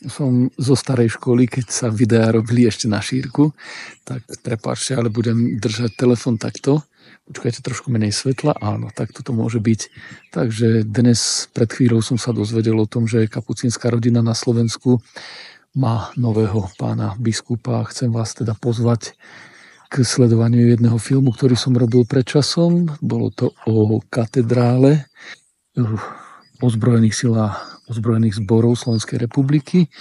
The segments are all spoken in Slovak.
som zo starej školy, keď sa videá robili ešte na šírku, tak prepáčte, ale budem držať telefon takto. Počkajte, trošku menej svetla. Áno, tak toto môže byť. Takže dnes pred chvíľou som sa dozvedel o tom, že kapucínska rodina na Slovensku má nového pána biskupa. Chcem vás teda pozvať k sledovaniu jedného filmu, ktorý som robil pred časom. Bolo to o katedrále ozbrojených silách ozbrojených zborov Slovenskej republiky,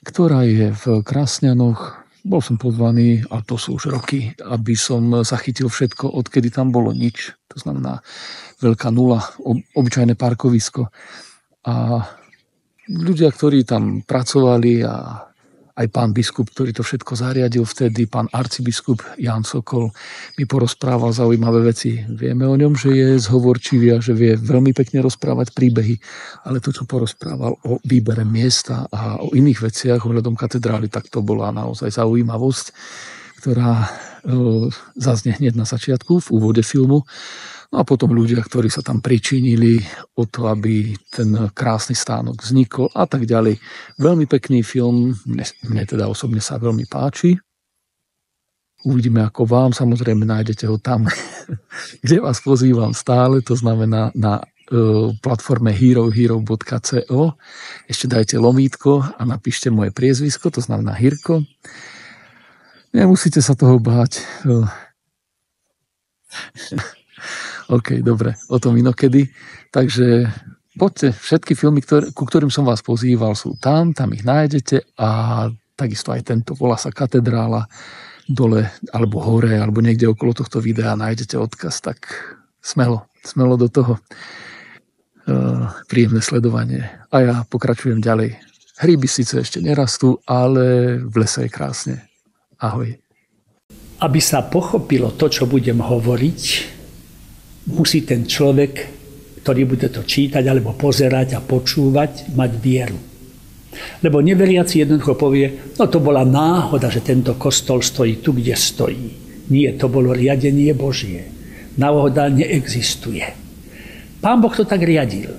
ktorá je v Krásňanoch. Bol som pozvaný, a to sú už roky, aby som zachytil všetko, odkedy tam bolo nič. To znamená veľká nula, obyčajné parkovisko. A ľudia, ktorí tam pracovali a aj pán biskup, ktorý to všetko zariadil vtedy, pán arcibiskup Ján Sokol, mi porozprával zaujímavé veci. Vieme o ňom, že je zhovorčivý a že vie veľmi pekne rozprávať príbehy, ale to, čo porozprával o výbere miesta a o iných veciach ohľadom katedrály, tak to bola naozaj zaujímavosť, ktorá zaznie hneď na začiatku, v úvode filmu. No a potom ľudia, ktorí sa tam pričinili o to, aby ten krásny stánok vznikol a tak ďalej. Veľmi pekný film, mne teda osobne sa veľmi páči. Uvidíme ako vám, samozrejme nájdete ho tam, kde vás pozývam stále, to znamená na platforme herohero.co. Ešte dajte lomítko a napíšte moje priezvisko, to znamená Hirko. Nemusíte sa toho báť. OK, dobre, o tom inokedy. Takže poďte, všetky filmy, ku ktorým som vás pozýval, sú tam ich nájdete a takisto aj tento, volá sa Katedrála, dole, alebo hore, alebo niekde okolo tohto videa nájdete odkaz, tak smelo do toho. Príjemné sledovanie. A ja pokračujem ďalej. Hríby síce ešte nerastú, ale v lese je krásne. Ahoj. Aby sa pochopilo to, čo budem hovoriť, musí ten človek, ktorý bude to čítať alebo pozerať a počúvať, mať vieru. Lebo neveriaci jednoducho povie, no to bola náhoda, že tento kostol stojí tu, kde stojí. Nie, to bolo riadenie Božie. Náhoda neexistuje. Pán Boh to tak riadil.